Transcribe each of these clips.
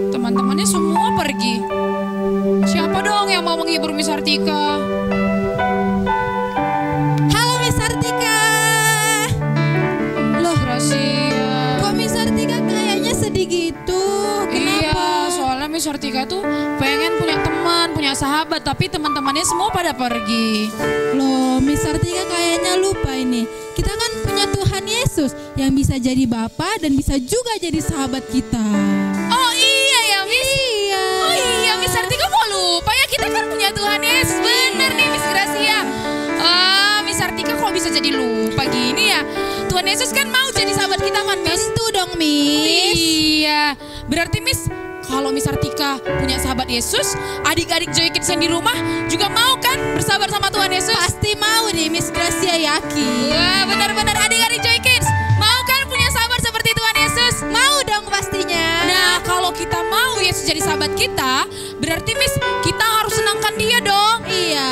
Teman-temannya semua pergi. Siapa dong yang mau menghibur Miss Artika? Halo Miss Artika. Loh, Gracia. kok Miss Artika kayaknya sedih gitu? Iya, Kenapa? soalnya Miss Artika tuh pengen punya teman, punya sahabat, tapi teman-temannya semua pada pergi. Loh, Miss Artika kayaknya lupa ini. Kita kan punya Tuhan Yesus yang bisa jadi Bapa dan bisa juga jadi sahabat kita. Oh iya ya Miss. Iya. Oh iya Miss Artika kok lupa ya, kita kan punya Tuhan Yesus. Bener nih Miss Gracia. Miss Artika kok bisa jadi lupa gini ya? Tuhan Yesus kan mau jadi sahabat kita kan Miss? Tentu dong, Miss. Iya, berarti Miss kalau Miss Artika punya sahabat Yesus, adik-adik Joy Kids yang di rumah juga mau kan bersahabat sama Tuhan Yesus? Pasti mau deh, Miss Gracia yakin. Wah, benar-benar adik-adik Joy Kids mau kan punya sahabat seperti Tuhan Yesus? Mau dong pastinya. Nah, kalau kita mau Yesus jadi sahabat kita, berarti Miss kita harus senangkan dia dong. Iya.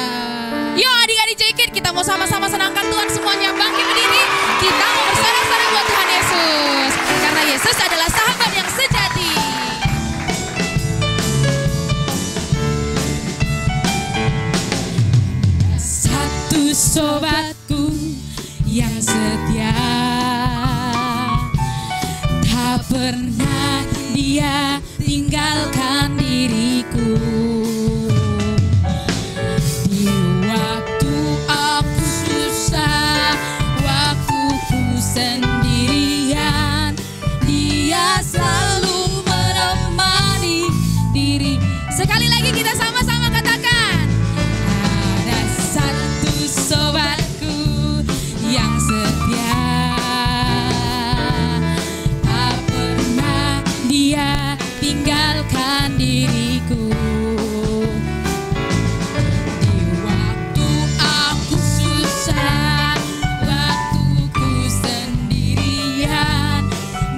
Yuk adik-adik Joy Kids, kita mau sama-sama senangkan Tuhan semuanya. Bangkit berdiri, kita mau bersorak-sorai buat Tuhan Yesus. Karena Yesus adalah sahabat yang sejati. Satu sobatku yang setia, tak pernah dia tinggalkan diriku. Di waktu aku susah, waktuku sendirian, dia selalu menemani diri. Sekali lagi kita sama-sama katakan. Ada satu sobatku yang setia, tak pernah dia tinggalkan diriku. Di waktu aku susah, waktuku sendirian,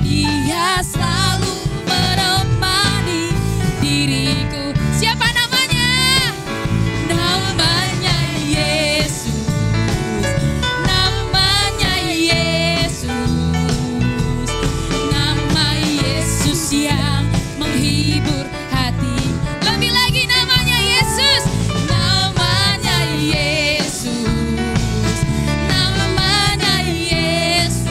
dia selalu menemani diriku. Siapa namanya? Namanya Yesus. Namanya Yesus. Nama Yesus yang menghibur hati. Lebih lagi namanya Yesus. Namanya Yesus. Namanya Yesus.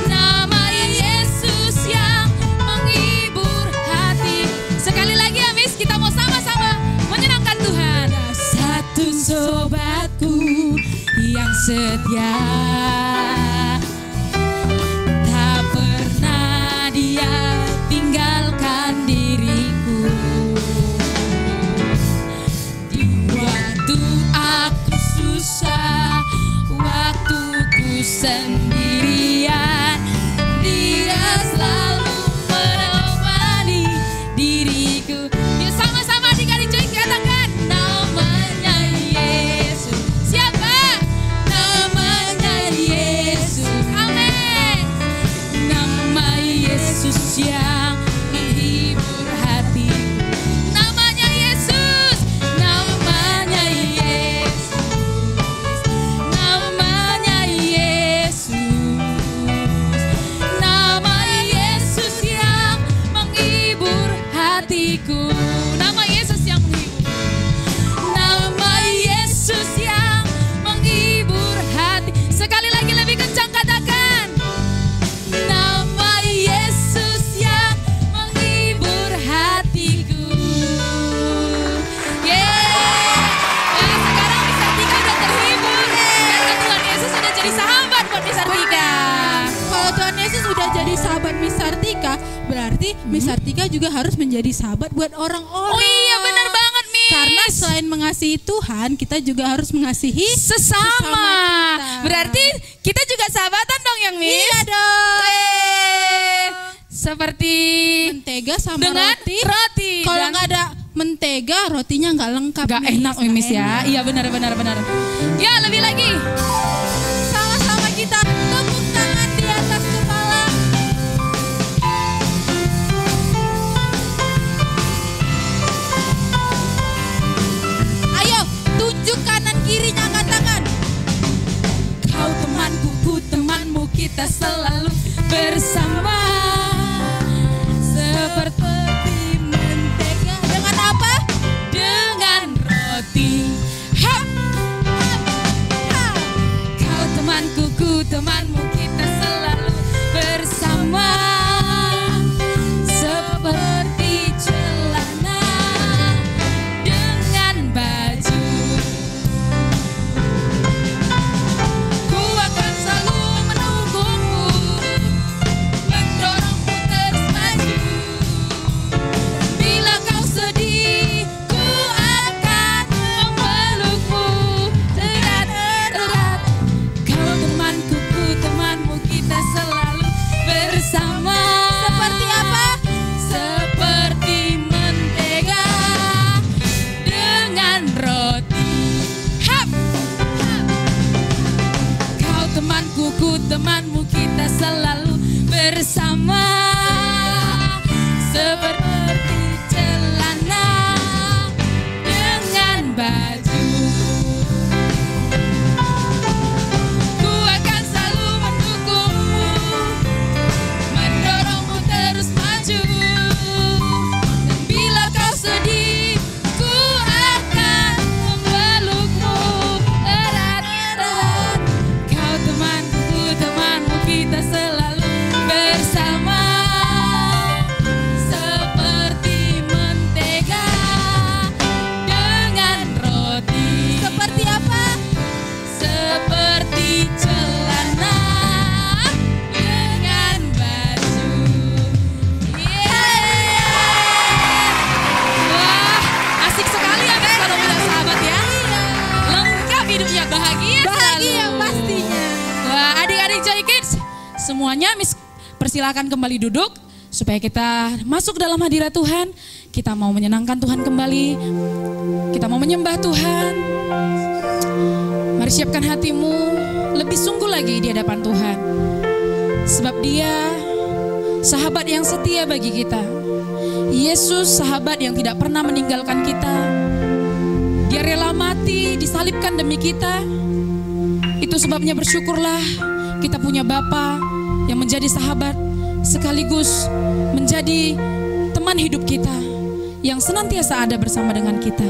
Nama Yesus yang menghibur hati. Sekali lagi ya Miss, kita mau sama-sama menyenangkan Tuhan. Satu sobatku yang setia, tak pernah dia tinggalkan diriku. Di waktu aku susah, waktuku sendirian, dia selalu menemani diriku. Yuk sama-sama adik-adik Joy katakan. Namanya Yesus. Siapa? Namanya Yesus. Amin. Nama Yesus yang menghibur hati. Namanya Yesus. Namanya Yesus. Namanya Yesus. Nama Yesus yang menghibur hatiku. Nama Yesus yang menghibur. Nama Yesus yang menghibur hati. Sekali lagi lebih kencang katakan. Nama Yesus yang menghibur hatiku. Yeay. Nah, sekarang Miss Artika udah terhibur. Karena Tuhan Yesus sudah jadi sahabat buat Miss Artika. Kalau Tuhan Yesus udah jadi sahabat Miss Artika, berarti Miss Artika juga harus menjadi sahabat buat orang-orang. Oh iya benar banget Miss. Karena selain mengasihi Tuhan, kita juga harus mengasihi sesama. kita. Berarti kita juga sahabatan dong yang Miss. Iya dong. Seperti Mentega sama dengan roti. roti. Kalau Dan nggak ada mentega, rotinya nggak lengkap. nggak Miss. enak Miss Nggak ya. enak. Iya benar. Ya lebih lagi. Sama-sama kita tepuk tangan di atas kepala. Ayo, tunjuk kanan kirinya angkat tangan. Kau temanku, ku temanmu, kita selalu bersama. seperti celana dengan baju. Ku akan selalu mendukungmu, mendorongmu terus maju. Dan bila kau sedih, ku akan memelukmu erat-erat. Kau temanku, temanmu, kita selalu bersama. Seperti mentega dengan roti. Seperti apa? Seperti celana dengan baju. Wah, asik sekali ya Miss kalau punya sahabat ya. Lengkap hidupnya, bahagia selalu. Pastinya. Wah, adik-adik Joy Kids, semuanya Miss persilakan kembali duduk supaya kita masuk dalam hadirat Tuhan. Kita mau menyenangkan Tuhan kembali. Kita mau menyembah Tuhan. Mari siapkan hatimu lebih sungguh lagi di hadapan Tuhan. Sebab Dia sahabat yang setia bagi kita. Yesus sahabat yang tidak pernah meninggalkan kita. Dia rela mati, disalibkan demi kita. Itu sebabnya bersyukurlah kita punya Bapa yang menjadi sahabat sekaligus menjadi teman hidup kita yang senantiasa ada bersama dengan kita.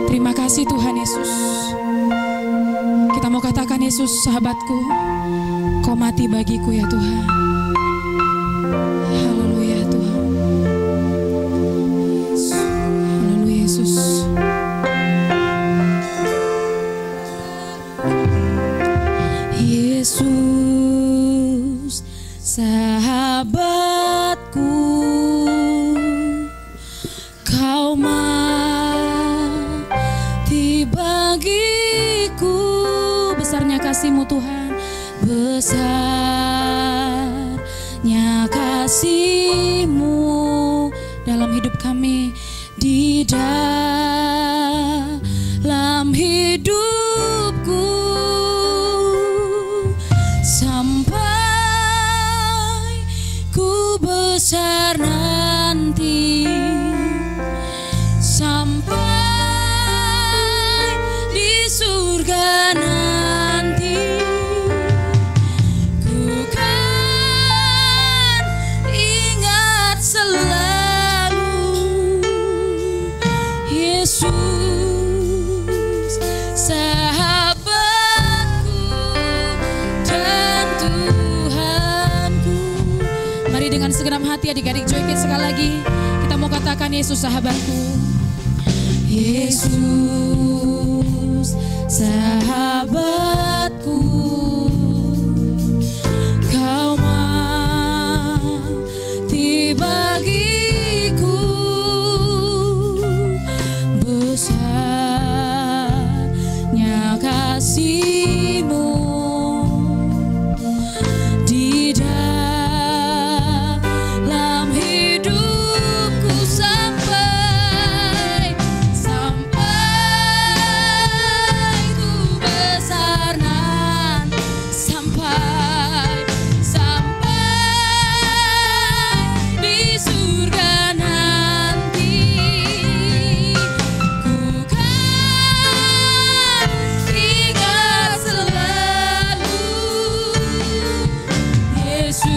Terima kasih Tuhan Yesus. Kita mau katakan, Yesus sahabatku, Kau mati bagiku ya Tuhan. Haleluya Tuhan. Haleluya Yesus. Yesus sahabatku, Kau mati bagiku. Besarnya kasih-Mu Tuhan, besarnya kasih-Mu dalam hidup kami, di dalam hidupku, sampai ku besar nanti, sampai di surga nanti, ku kan ingat selalu Yesus sahabatku dan Tuhanku. Mari dengan segenap hati adik-adik Joy Kids sekali lagi kita mau katakan, Yesus sahabatku. Yesus sahabatku, Kau mati bagiku, besarnya kasih-Mu di dalam hidupku, sampai ku besar nanti, sampai di surga nanti, ku kan ingat selalu Yesus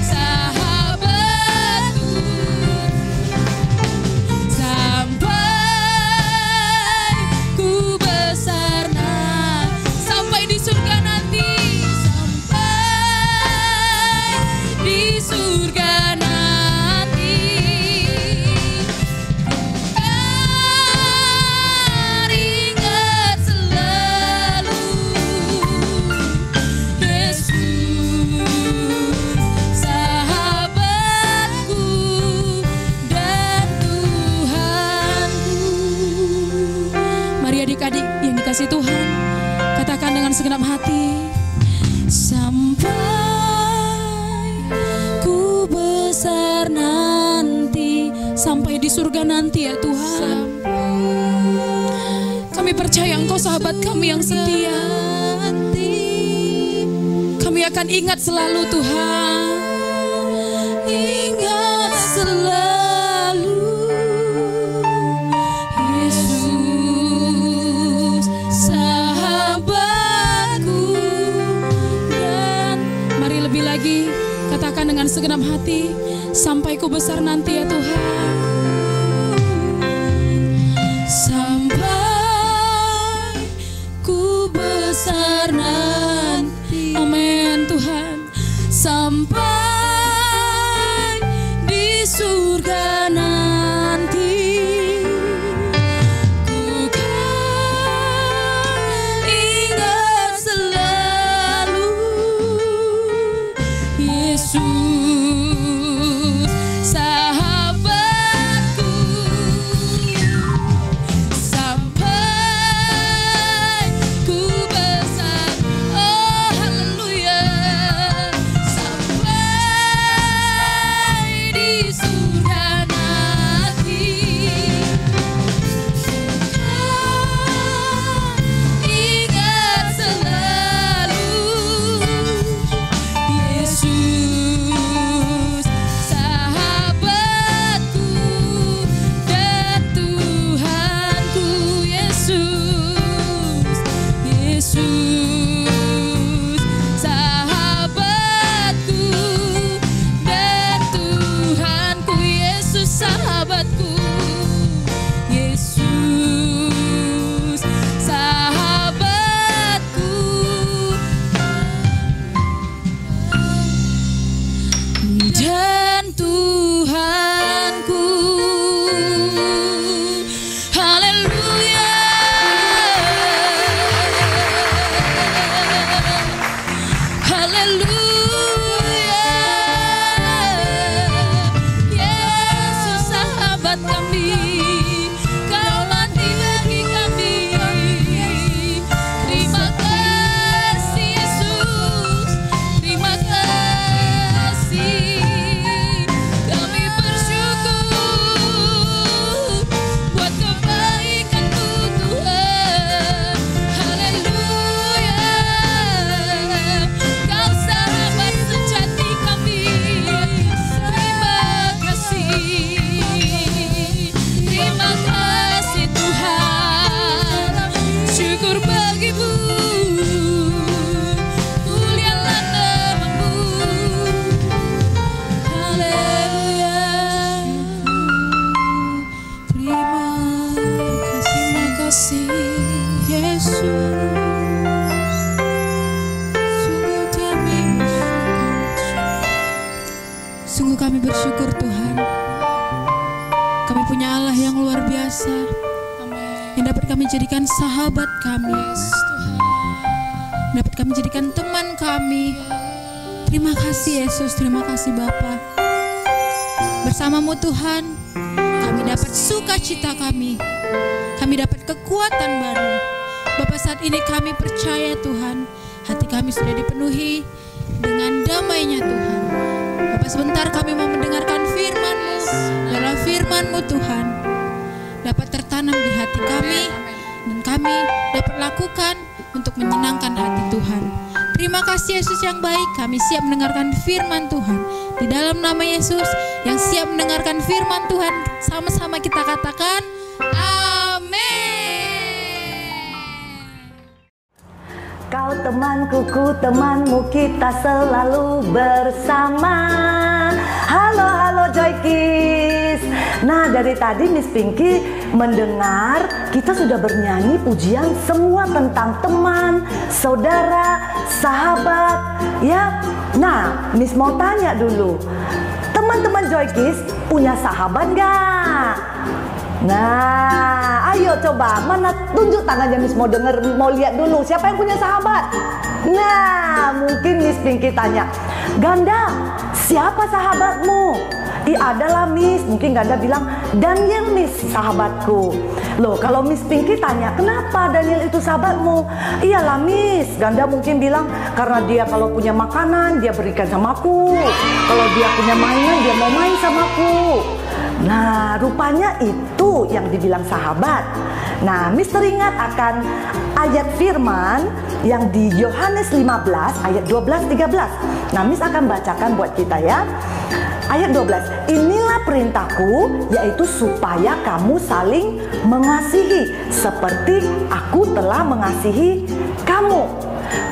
sahabatku, sampai ku besar nanti, sampai di surga nanti, sampai di surga nanti, kan ingat selalu Yesus sahabatku dan Tuhanku. Mari adik-adik yang dikasihi Tuhan, katakan dengan segenap hati, sampai ku besar nanti, sampai di surga nanti ya Tuhan. Kami percaya Engkau sahabat kami yang setia. Kami akan ingat selalu Tuhan ingat selalu Yesus sahabatku. Dan mari lebih lagi katakan dengan segenap hati, sampai ku besar nanti ya Tuhan. Sampai ku besar nanti. Amin Tuhan. Sampai di surga nanti, ku kan ingat selalu Yesus sahabatku. Sampai ku besar, oh haleluya. Sampai di surga nanti, kan ingat selalu Yesus sahabatku dan Tuhanku. Yesus, Yesus sahabatku dan Tuhanku. Yesus sahabatku, Yesus sahabatku dan Tuhanku. Haleluya. Haleluya. Yesus sahabat kami, Kau mati bagi kami. Terima kasih Yesus, terima kasih. Kami bersyukur buat kebaikan-Mu Tuhan. Haleluya. Kau sahabat sejati kami. Terima kasih. Terima kasih Tuhan. Syukur bagi-Mu. Mulialah nama-Mu. Haleluya. Terima kasih Yesus. Sungguh kami bersyukur Tuhan. Kami punya Allah yang luar biasa, yang dapat kami jadikan sahabat kami, dapat kami jadikan teman kami. Terima kasih Yesus, terima kasih Bapa. Bersama-Mu Tuhan, kami dapat sukacita kami dapat kekuatan baru. Bapa, saat ini kami percaya Tuhan, hati kami sudah dipenuhi dengan damai-Nya Tuhan. Bapa, sebentar kami mau mendengarkan firman-Mu. Dalam firman-Mu Tuhan dapat tertanam di hati kami, dan kami dapat lakukan untuk menyenangkan hati Tuhan. Terima kasih Yesus yang baik, kami siap mendengarkan firman Tuhan. Di dalam nama Yesus yang siap mendengarkan firman Tuhan, sama-sama kita katakan amin. Kau temanku, ku temanmu, kita selalu bersama. Halo, halo Joy Kids. Nah, dari tadi Miss Pinky mendengar kita sudah bernyanyi pujian semua tentang teman, saudara, sahabat, ya. Nah, Miss mau tanya dulu, teman-teman Joy Kids punya sahabat nggak? Nah, ayo coba, mana tunjuk tangannya Miss mau denger, mau lihat dulu siapa yang punya sahabat. Nah, mungkin Miss Pinky tanya, Ganda, siapa sahabatmu? Adalah Miss, mungkin Ganda bilang Daniel Miss, sahabatku. Loh, kalau Miss Pinky tanya, kenapa Daniel itu sahabatmu? Iyalah Miss, Ganda mungkin bilang karena dia kalau punya makanan dia berikan sama aku, kalau dia punya mainan dia mau main sama aku. Nah, rupanya itu yang dibilang sahabat. Nah, Miss teringat akan ayat firman yang di Yohanes 15 ayat 12-13. Nah, Miss akan bacakan buat kita ya. ayat 12. Inilah perintahku, yaitu supaya kamu saling mengasihi seperti aku telah mengasihi kamu.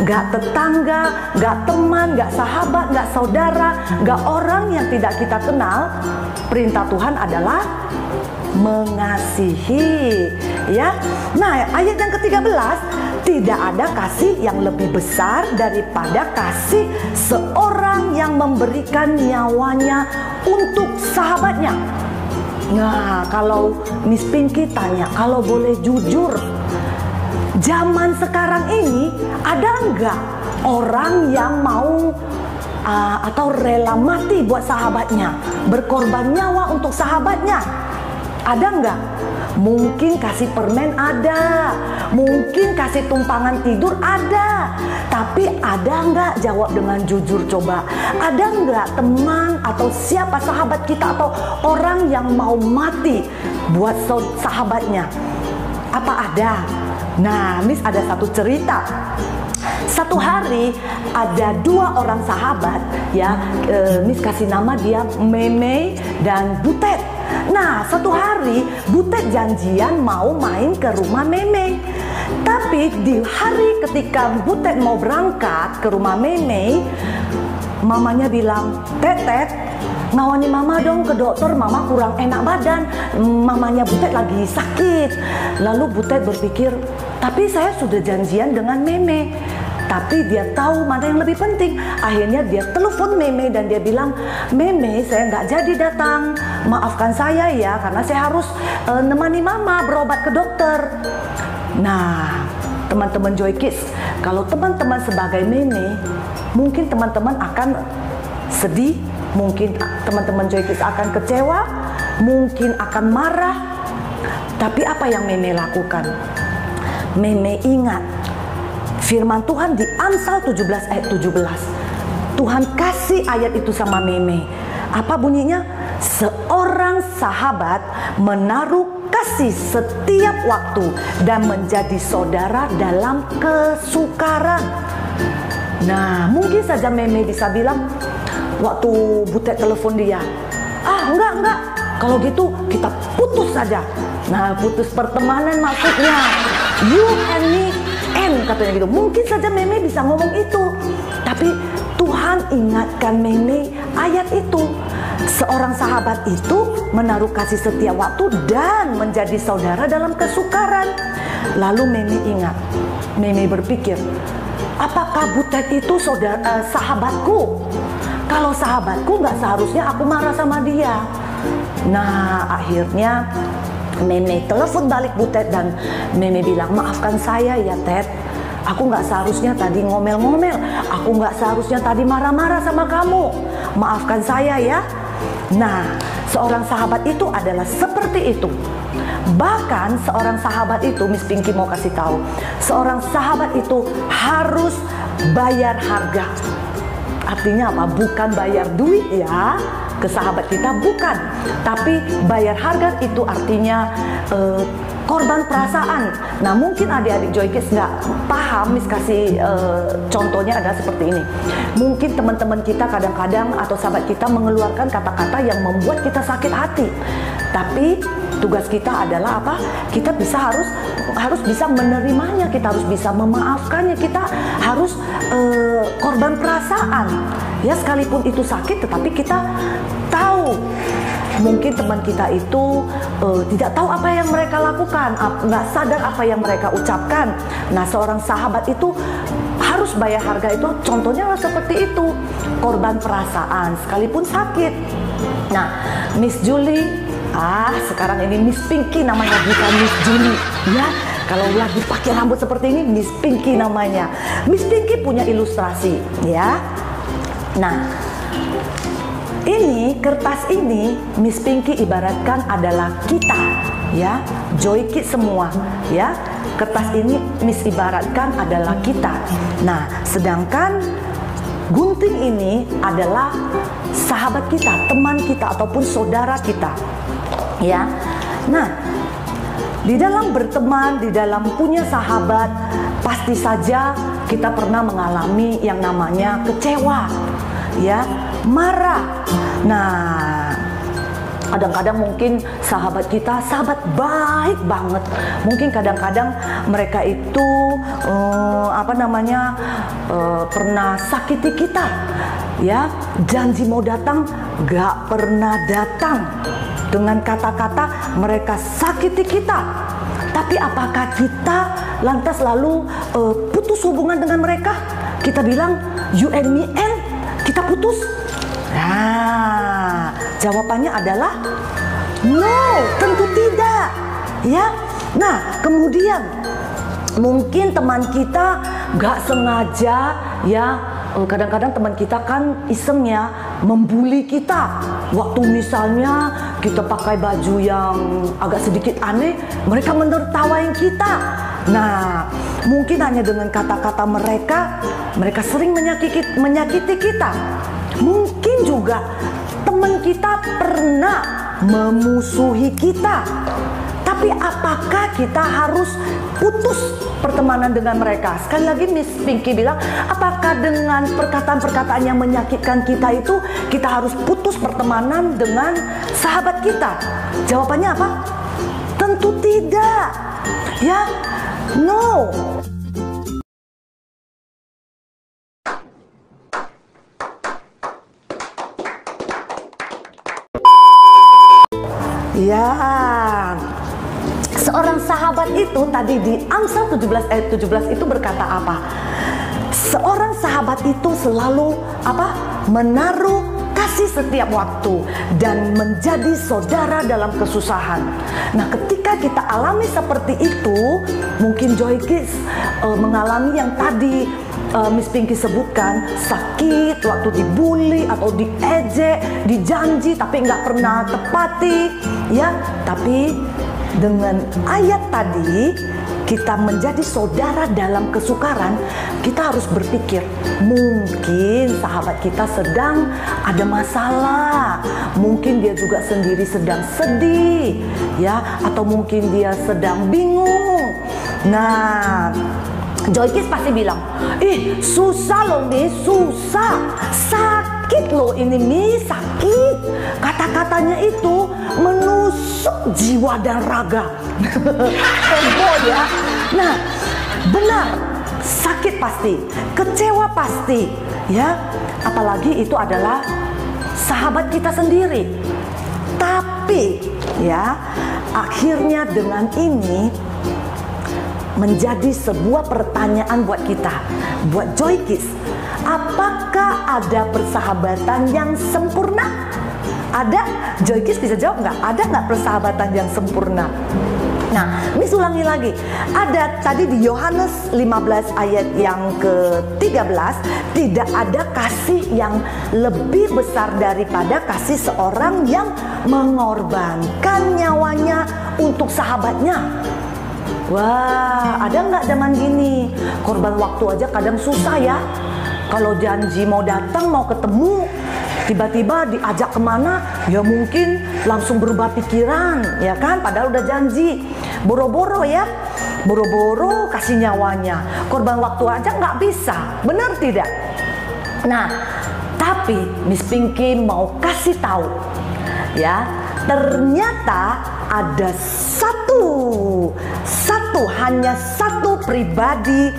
Gak tetangga, gak teman, gak sahabat, gak saudara, gak orang yang tidak kita kenal. Perintah Tuhan adalah mengasihi, ya. Nah, ayat yang ke-13, tidak ada kasih yang lebih besar daripada kasih seorang yang memberikan nyawanya untuk sahabatnya. Nah, kalau Miss Pinky tanya, kalau boleh jujur, zaman sekarang ini ada enggak orang yang mau atau rela mati buat sahabatnya, berkorban nyawa untuk sahabatnya? Ada enggak? Mungkin kasih permen ada, mungkin kasih tumpangan tidur ada, tapi ada enggak, jawab dengan jujur coba, ada enggak teman atau siapa sahabat kita atau orang yang mau mati buat sahabatnya? Apa ada? Nah, Miss ada satu cerita. Satu hari ada 2 orang sahabat, ya, Miss kasih nama dia Meme dan Butet. Nah, satu hari Butet janjian mau main ke rumah Meme. Tapi di hari ketika Butet mau berangkat ke rumah Meme, mamanya bilang, Tet, ngawani mama dong ke dokter, mama kurang enak badan, mamanya Butet lagi sakit. Lalu Butet berpikir, tapi saya sudah janjian dengan Meme. Tapi dia tahu mana yang lebih penting. Akhirnya dia telepon Meme dan dia bilang, Meme, saya nggak jadi datang, maafkan saya ya, karena saya harus nemani mama berobat ke dokter. Nah, teman-teman Joy Kids, kalau teman-teman sebagai Meme, mungkin teman-teman akan sedih, mungkin teman-teman Joy Kids akan kecewa, mungkin akan marah. Tapi apa yang Meme lakukan? Meme ingat firman Tuhan di Amsal 17 ayat 17. Tuhan kasih ayat itu sama Meme. Apa bunyinya? Seorang sahabat menaruh kasih setiap waktu dan menjadi saudara dalam kesukaran. Nah, mungkin saja Meme bisa bilang waktu Butet telepon dia, enggak, kalau gitu kita putus saja. Nah, putus pertemanan maksudnya you and me end, katanya gitu. Mungkin saja Meme bisa ngomong itu, tapi Tuhan ingatkan Meme ayat itu. Seorang sahabat itu menaruh kasih setiap waktu dan menjadi saudara dalam kesukaran. Lalu Meme ingat, Meme berpikir, apakah Butet itu sahabatku? Kalau sahabatku, nggak seharusnya aku marah sama dia. Nah, akhirnya Meme telepon balik Butet dan Meme bilang, maafkan saya ya Tet, aku nggak seharusnya tadi ngomel-ngomel, aku nggak seharusnya tadi marah-marah sama kamu, maafkan saya ya. Nah, seorang sahabat itu adalah seperti itu. Bahkan seorang sahabat itu, Miss Pinky mau kasih tahu, seorang sahabat itu harus bayar harga. Artinya apa? Bukan bayar duit ya ke sahabat kita, bukan. Tapi bayar harga itu artinya korban perasaan. Nah, mungkin adik-adik Joy Kids nggak paham, Miss kasih contohnya adalah seperti ini. Mungkin teman-teman kita kadang-kadang atau sahabat kita mengeluarkan kata-kata yang membuat kita sakit hati. Tapi tugas kita adalah apa? Kita harus bisa menerimanya, kita harus bisa memaafkannya, kita harus korban perasaan. Ya, sekalipun itu sakit, tetapi kita tahu mungkin teman kita itu tidak tahu apa yang mereka lakukan, nggak sadar apa yang mereka ucapkan. Nah, seorang sahabat itu harus bayar harga itu. Contohnya seperti itu, korban perasaan sekalipun sakit. Nah, Miss Julie, sekarang ini Miss Pinky namanya, bukan Miss Julie ya. Kalau lagi pakai rambut seperti ini Miss Pinky namanya. Miss Pinky punya ilustrasi ya. Nah, ini kertas ini Miss Pinky ibaratkan adalah kita ya, Joy Kids semua ya. Kertas ini Miss ibaratkan adalah kita. Nah, sedangkan gunting ini adalah sahabat kita, teman kita ataupun saudara kita ya. Nah, di dalam berteman, di dalam punya sahabat, pasti saja kita pernah mengalami yang namanya kecewa ya, marah, Nah, kadang-kadang mungkin sahabat kita sahabat baik banget. Mungkin kadang-kadang mereka itu pernah sakiti kita, ya. Janji mau datang, gak pernah datang. Dengan kata-kata mereka sakiti kita. Tapi apakah kita lantas lalu putus hubungan dengan mereka? Kita bilang you and me and kita putus? Nah, jawabannya adalah no, tentu tidak. Ya. Nah, kemudian mungkin teman kita gak sengaja, ya, kadang-kadang teman kita kan iseng ya membuli kita. Waktu misalnya kita pakai baju yang agak sedikit aneh, mereka menertawain kita. Nah, mungkin hanya dengan kata-kata mereka sering menyakiti kita. Mungkin juga teman kita pernah memusuhi kita. Tapi apakah kita harus putus pertemanan dengan mereka? Sekali lagi Miss Pinky bilang, apakah dengan perkataan-perkataan yang menyakitkan kita itu kita harus putus pertemanan dengan sahabat kita? Jawabannya apa? Tentu tidak. Ya, no. Ya, seorang sahabat itu tadi di Amsal 17 ayat 17 itu berkata apa? Seorang sahabat itu selalu menaruh kasih setiap waktu dan menjadi saudara dalam kesusahan. Nah, ketika kita alami seperti itu, mungkin Joy Kids mengalami yang tadi Miss Pinky sebutkan, sakit waktu dibully atau diejek, dijanji tapi nggak pernah tepati, ya. Tapi dengan ayat tadi kita menjadi saudara dalam kesukaran, kita harus berpikir mungkin sahabat kita sedang ada masalah, mungkin dia juga sendiri sedang sedih, ya, atau mungkin dia sedang bingung. Nah, Joy Kids pasti bilang, ih susah loh Mi, susah, sakit loh ini Mi, sakit. Kata-katanya itu menusuk jiwa dan raga. Heboh ya. Nah, benar, sakit pasti, kecewa pasti, ya. Apalagi itu adalah sahabat kita sendiri. Tapi ya, akhirnya dengan ini menjadi sebuah pertanyaan buat kita, buat Joy Kids. Apakah ada persahabatan yang sempurna? Ada? Joy Kids bisa jawab nggak? Ada nggak persahabatan yang sempurna? Nah, Miss ulangi lagi. Ada tadi di Yohanes 15 ayat yang ke-13, tidak ada kasih yang lebih besar daripada kasih seorang yang mengorbankan nyawanya untuk sahabatnya. Wah, ada nggak zaman gini? Korban waktu aja kadang susah ya. Kalau janji mau datang, mau ketemu, tiba-tiba diajak kemana, ya mungkin langsung berubah pikiran, ya kan? Padahal udah janji. Boro-boro ya, boro-boro kasih nyawanya. Korban waktu aja nggak bisa, benar tidak? Nah, tapi Miss Pinky mau kasih tahu, ya, ternyata ada hanya satu pribadi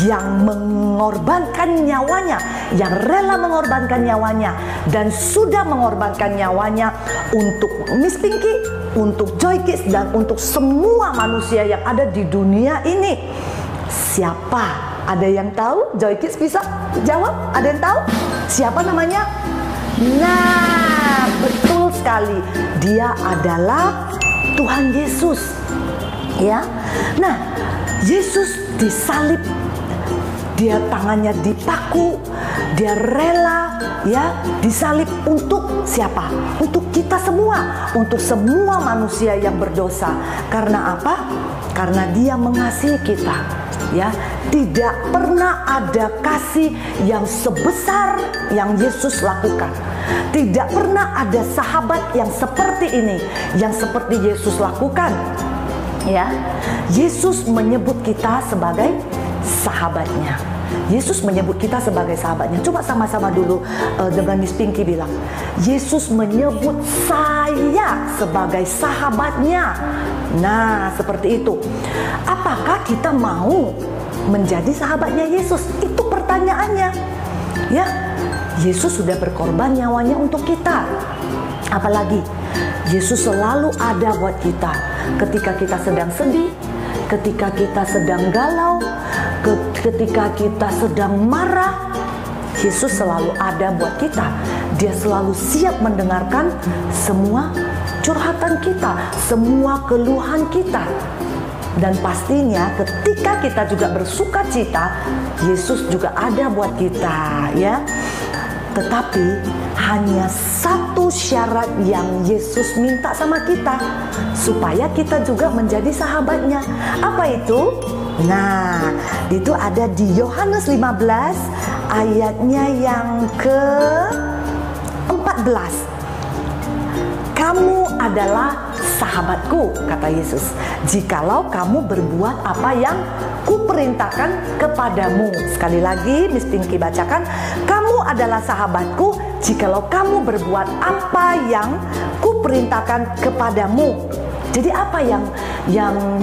yang mengorbankan nyawanya, yang rela mengorbankan nyawanya, dan sudah mengorbankan nyawanya untuk Miss Pinky, untuk Joy Kids, dan untuk semua manusia yang ada di dunia ini. Siapa? Ada yang tahu? Joy Kids bisa jawab? Ada yang tahu? Siapa namanya? Nah, betul sekali. Dia adalah Tuhan Yesus. Ya. Nah, Yesus disalib. Dia tangannya dipaku, dia rela ya disalib untuk siapa? Untuk kita semua, untuk semua manusia yang berdosa. Karena apa? Karena dia mengasihi kita. Ya, tidak pernah ada kasih yang sebesar yang Yesus lakukan. Tidak pernah ada sahabat yang seperti ini, yang seperti Yesus lakukan. Ya, Yesus menyebut kita sebagai sahabatnya. Yesus menyebut kita sebagai sahabatnya. Coba sama-sama dulu dengan Miss Pinky bilang, Yesus menyebut saya sebagai sahabatnya. Nah, seperti itu. Apakah kita mau menjadi sahabatnya Yesus? Itu pertanyaannya. Ya, Yesus sudah berkorban nyawanya untuk kita. Apalagi Yesus selalu ada buat kita ketika kita sedang sedih, ketika kita sedang galau, ketika kita sedang marah. Yesus selalu ada buat kita. Dia selalu siap mendengarkan semua curhatan kita, semua keluhan kita. Dan pastinya ketika kita juga bersuka cita, Yesus juga ada buat kita, ya. Tetapi hanya satu syarat yang Yesus minta sama kita, supaya kita juga menjadi sahabatnya. Apa itu? Nah, itu ada di Yohanes 15 ayatnya yang ke-14. Kamu adalah sahabatku, kata Yesus, jikalau kamu berbuat apa yang kuperintahkan kepadamu. Sekali lagi Miss Pinky bacakan, kamu adalah sahabatku jikalau kamu berbuat apa yang kuperintahkan kepadamu. Jadi apa yang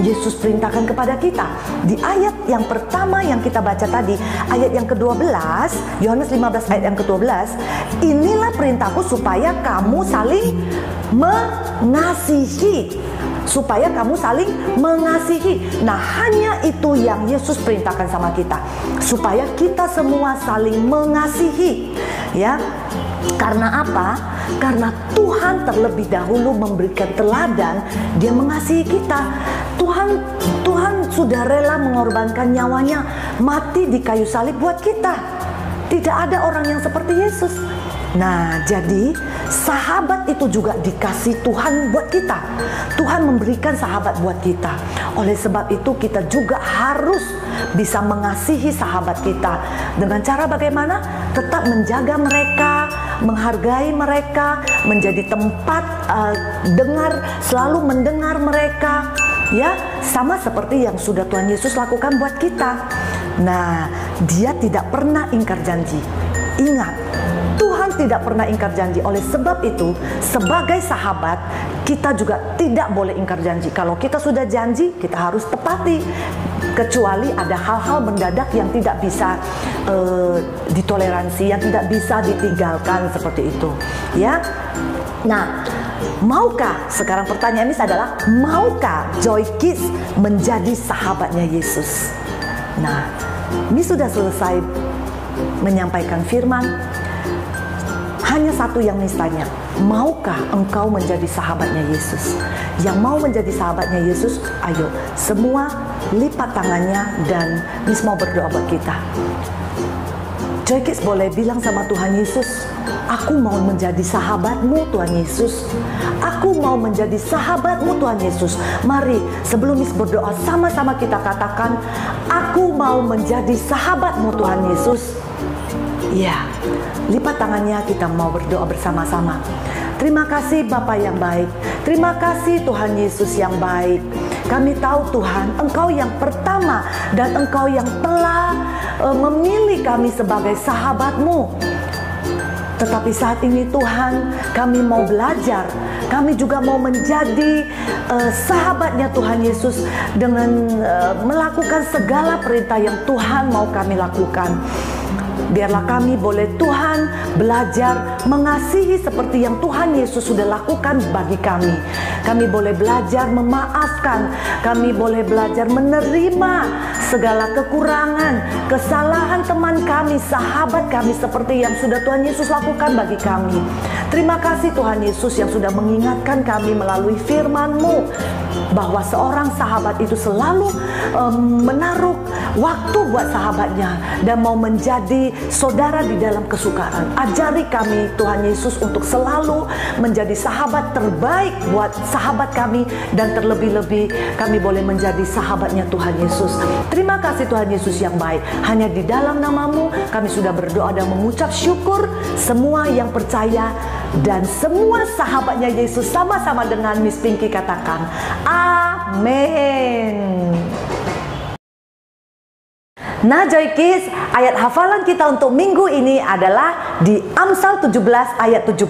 Yesus perintahkan kepada kita? Di ayat yang pertama yang kita baca tadi, ayat yang ke-12, Yohanes 15 ayat yang ke-12, inilah perintahku supaya kamu saling mengasihi. Supaya kamu saling mengasihi. Nah, hanya itu yang Yesus perintahkan sama kita, supaya kita semua saling mengasihi, ya. Karena apa? Karena Tuhan terlebih dahulu memberikan teladan, Dia mengasihi kita. Tuhan sudah rela mengorbankan nyawanya, mati di kayu salib buat kita. Tidak ada orang yang seperti Yesus. Nah, jadi sahabat itu juga dikasih Tuhan buat kita. Tuhan memberikan sahabat buat kita. Oleh sebab itu kita juga harus bisa mengasihi sahabat kita. Dengan cara bagaimana? Tetap menjaga mereka, menghargai mereka, menjadi tempat selalu mendengar mereka. Ya, sama seperti yang sudah Tuhan Yesus lakukan buat kita. Nah, Dia tidak pernah ingkar janji. Ingat, Tuhan tidak pernah ingkar janji. Oleh sebab itu, sebagai sahabat, kita juga tidak boleh ingkar janji. Kalau kita sudah janji, kita harus tepati. Kecuali ada hal-hal mendadak yang tidak bisa ditoleransi, yang tidak bisa ditinggalkan seperti itu. Ya. Nah, maukah, sekarang pertanyaan ini adalah, maukah Joy Kids menjadi sahabatnya Yesus? Nah, ini sudah selesai menyampaikan firman. Hanya satu yang Miss tanya, maukah engkau menjadi sahabatnya Yesus? Yang mau menjadi sahabatnya Yesus, ayo semua lipat tangannya dan Miss mau berdoa buat kita. Joy Kids boleh bilang sama Tuhan Yesus, aku mau menjadi sahabatmu Tuhan Yesus. Aku mau menjadi sahabatmu Tuhan Yesus. Mari sebelum Miss berdoa sama-sama kita katakan, aku mau menjadi sahabatmu Tuhan Yesus. Ya, lipat tangannya, kita mau berdoa bersama-sama. Terima kasih Bapa yang baik. Terima kasih Tuhan Yesus yang baik. Kami tahu Tuhan, Engkau yang pertama dan Engkau yang telah memilih kami sebagai sahabat-Mu. Tetapi saat ini Tuhan, kami mau belajar. Kami juga mau menjadi sahabatnya Tuhan Yesus dengan melakukan segala perintah yang Tuhan mau kami lakukan. Biarlah kami boleh Tuhan belajar mengasihi seperti yang Tuhan Yesus sudah lakukan bagi kami. Kami boleh belajar memaafkan. Kami boleh belajar menerima segala kekurangan, kesalahan teman kami, sahabat kami seperti yang sudah Tuhan Yesus lakukan bagi kami. Terima kasih Tuhan Yesus yang sudah mengingatkan kami melalui firman-Mu bahwa seorang sahabat itu selalu menaruh waktu buat sahabatnya dan mau menjadi saudara di dalam kesukaan. Ajari kami Tuhan Yesus untuk selalu menjadi sahabat terbaik buat sahabat kami, dan terlebih-lebih kami boleh menjadi sahabatnya Tuhan Yesus. Terima kasih Tuhan Yesus yang baik. Hanya di dalam nama-Mu kami sudah berdoa dan mengucap syukur. Semua yang percaya dan semua sahabatnya Yesus sama-sama dengan Miss Pinky katakan amin. Nah Joy Kids, ayat hafalan kita untuk minggu ini adalah di Amsal 17 ayat 17.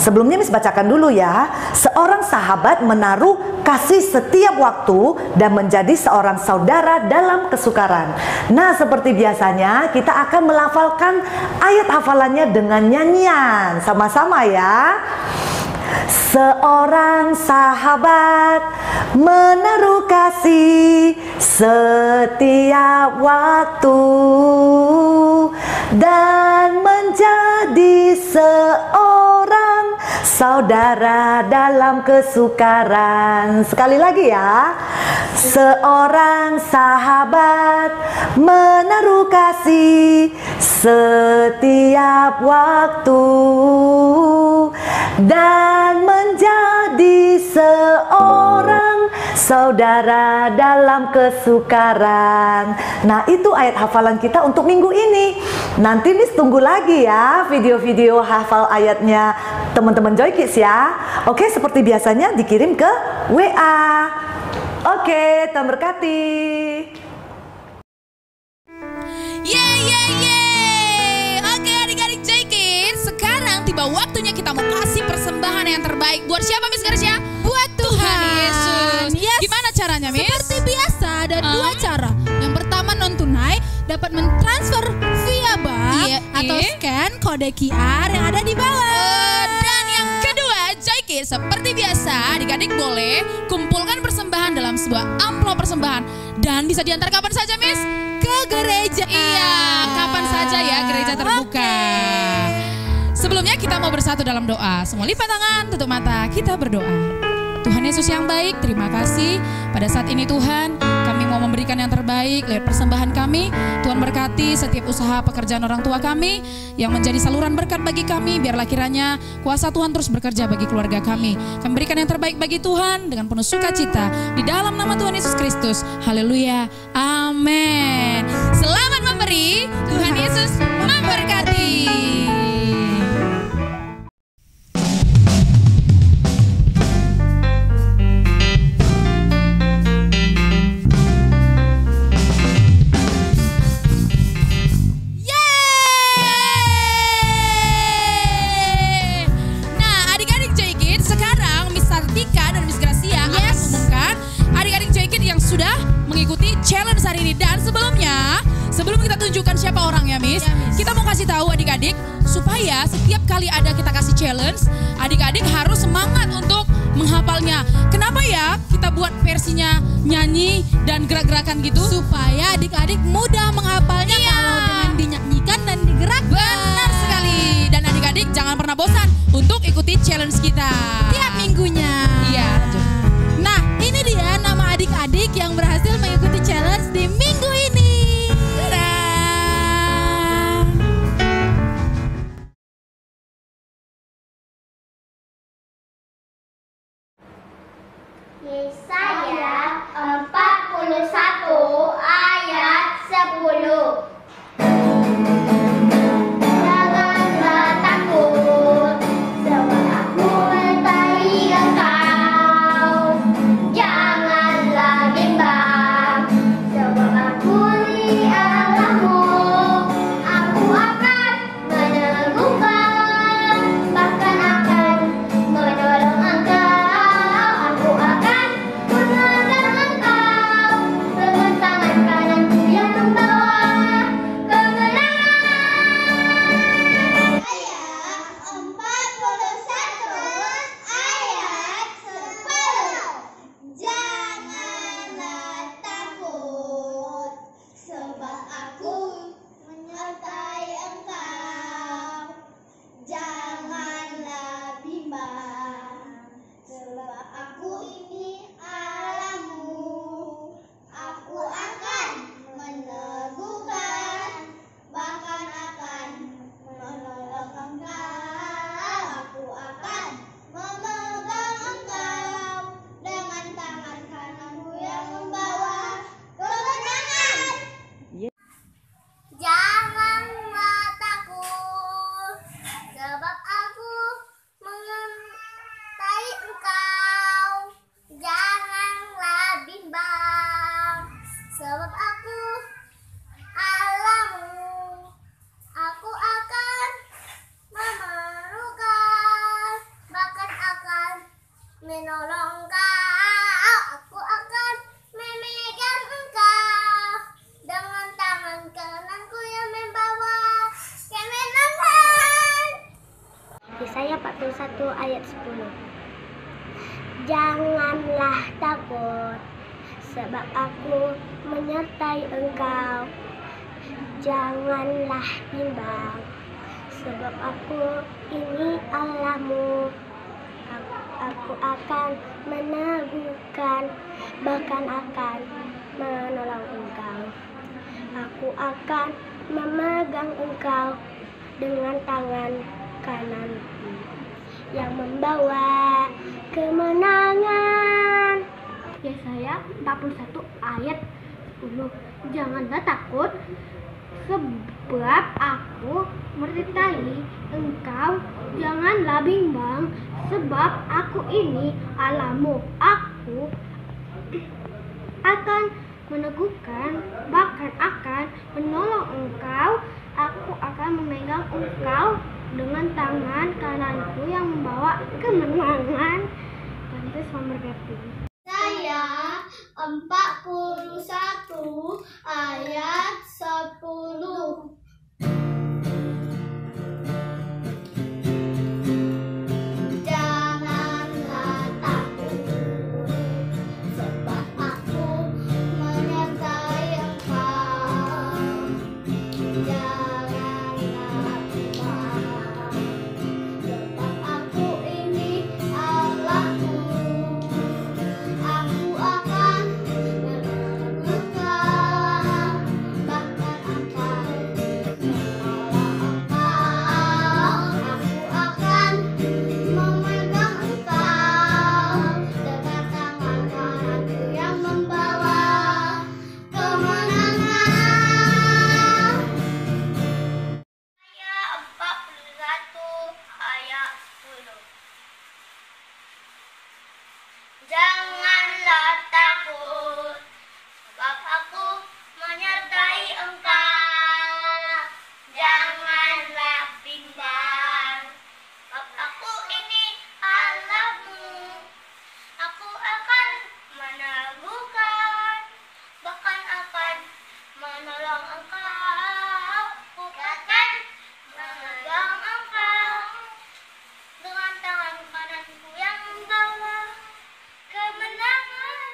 Sebelumnya Miss bacakan dulu ya. Seorang sahabat menaruh kasih setiap waktu dan menjadi seorang saudara dalam kesukaran. Nah seperti biasanya kita akan melafalkan ayat hafalannya dengan nyanyian. Sama-sama ya. Seorang sahabat menaruh kasih setiap waktu dan menjadi seorang saudara dalam kesukaran. Sekali lagi ya. Seorang sahabat menaruh kasih setiap waktu dan menjadi seorang saudara dalam kesukaran. Nah itu ayat hafalan kita untuk minggu ini. Nanti Miss tunggu lagi ya video-video hafal ayatnya teman-teman Joy Kids ya. Oke, seperti biasanya dikirim ke WA. Oke, Tuhan berkati. Oke adik-adik Joy Kids, sekarang tiba waktunya kita mau kasih persembahan yang terbaik. Buat siapa Miss Garisya? Buat Tuhan Yesus. Yes. Gimana caranya Miss? Seperti biasa ada dua cara. Yang pertama non tunai, dapat mentransfer via bank atau scan kode QR yang ada di bawah. Dan yang kedua Joy Kids, seperti biasa adik-adik boleh kumpulkan persembahan dalam sebuah amplop persembahan. Dan bisa diantar kapan saja Miss? Ke gereja. Iya, kapan saja ya gereja terbuka. Sebelumnya kita mau bersatu dalam doa. Semua lipat tangan, tutup mata, kita berdoa. Tuhan Yesus yang baik, terima kasih pada saat ini Tuhan, kami mau memberikan yang terbaik lewat persembahan kami. Tuhan berkati setiap usaha pekerjaan orang tua kami yang menjadi saluran berkat bagi kami. Biarlah kiranya kuasa Tuhan terus bekerja bagi keluarga kami. Kami berikan yang terbaik bagi Tuhan dengan penuh sukacita di dalam nama Tuhan Yesus Kristus. Haleluya, amin. Selamat memberi, Tuhan Yesus memberkati. Sudah mengikuti challenge hari ini. Dan sebelum kita tunjukkan siapa orangnya Miss, kita mau kasih tahu adik-adik supaya setiap kali ada kita kasih challenge, adik-adik harus semangat untuk menghafalnya. Kenapa ya kita buat versinya nyanyi dan gerak-gerakan gitu? Supaya adik-adik mudah menghafalnya kalau dengan dinyanyikan dan digerakkan. Benar sekali. Dan adik-adik jangan pernah bosan untuk ikuti challenge kita tiap minggunya. Iya, lanjut. Nah, ini dia nama adik-adik yang berhasil mengikuti challenge di minggu ini. Yesaya 41 ayat 10. Janganlah takut, sebab aku menyertai engkau. Janganlah bimbang, sebab aku ni Allahmu. Aku akan meneguhkan, bahkan akan menolong engkau. Aku akan memegang engkau dengan tangan kananku yang membawa. menolong engkau. Aku akan memegang engkau dengan tangan kananku yang membawa kemenangan. Yesaya 41 ayat 10. Janganlah takut, sebab aku menyertai engkau. Janganlah bimbang, sebab aku ini Allahmu. Aku akan meneguhkan, bahkan akan menolong engkau. Aku akan memegang engkau dengan tangan kananku yang membawa kemenangan. Yesaya 41 ayat 10. Janganlah takut, sebab aku menyertai engkau. Janganlah bimbang, sebab aku ini Allahmu. Aku akan meneguhkan, bahkan akan menolong engkau. Aku akan memegang engkau dengan tangan kananku yang membawa kemenangan. Tuhan Yesus memberkati. Saya 41 ayat 10. Janganlah takut, sebab aku menyertai engkau. Janganlah bimbang, sebab aku ini Allahmu. Aku akan menolong engkau, bahkan akan menolong engkau. Aku akan memegang engkau dengan tangan kananku yang membawa kemenangan. Ayat 41 ayat 10. Janganlah takut, sebab aku menyertai engkau. Janganlah bimbang, sebab aku ini Allahmu. Aku akan meneguhkan, bahkan akan menolong engkau. Aku akan memegang engkau dengan tangan kananku yang membawa kemenangan.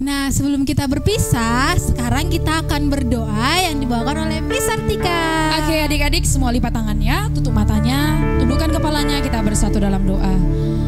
Nah, sebelum kita berpisah, sekarang kita akan berdoa yang dibawakan oleh Prisartika. Oke adik-adik, semua lipat tangannya, tutup matanya, tundukkan kepalanya, kita bersatu dalam doa.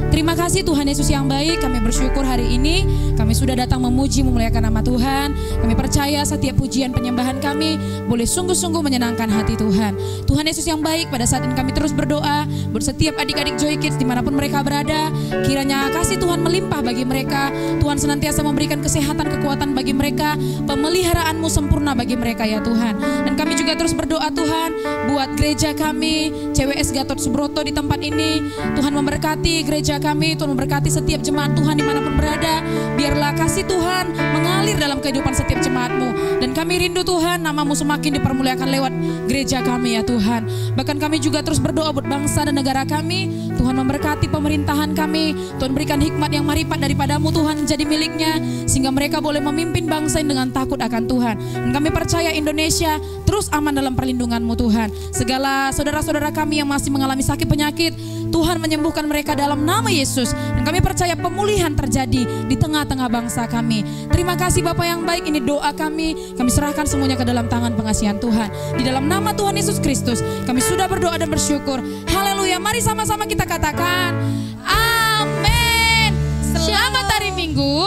Terima kasih Tuhan Yesus yang baik, kami bersyukur hari ini kami sudah datang memuji memuliakan nama Tuhan. Kami percaya setiap pujian penyembahan kami boleh sungguh-sungguh menyenangkan hati Tuhan. Tuhan Yesus yang baik, pada saat ini kami terus berdoa buat setiap adik-adik Joy Kids dimanapun mereka berada. Kiranya kasih Tuhan melimpah bagi mereka. Tuhan senantiasa memberikan kesehatan, kekuatan bagi mereka. Pemeliharaan-Mu sempurna bagi mereka ya Tuhan. Dan kami juga terus berdoa Tuhan buat gereja kami, CWS Gatot Subroto di tempat ini. Tuhan memberkati gereja kami, Tuhan memberkati setiap jemaat Tuhan dimanapun berada. Biarlah kasih Tuhan mengalir dalam kehidupan setiap jemaat-Mu. Dan kami rindu Tuhan nama-Mu semakin dipermuliakan lewat gereja kami ya Tuhan. Bahkan kami juga terus berdoa buat bangsa dan negara kami. Tuhan memberkati pemerintahan kami. Tuhan berikan hikmat yang maripat daripada-Mu Tuhan menjadi miliknya. Sehingga mereka boleh memimpin bangsa ini dengan takut akan Tuhan. Dan kami percaya Indonesia terus aman dalam perlindungan-Mu Tuhan. Segala saudara-saudara kami yang masih mengalami sakit penyakit, Tuhan menyembuhkan mereka dalam nama Yesus. Dan kami percaya pemulihan terjadi di tengah-tengah bangsa kami. Terima kasih Bapa yang baik, ini doa kami. Kami serahkan semuanya ke dalam tangan pengasihan Tuhan. Di dalam nama Tuhan Yesus Kristus, kami sudah berdoa dan bersyukur. Haleluya, mari sama-sama kita katakan amin. Selamat hari Minggu.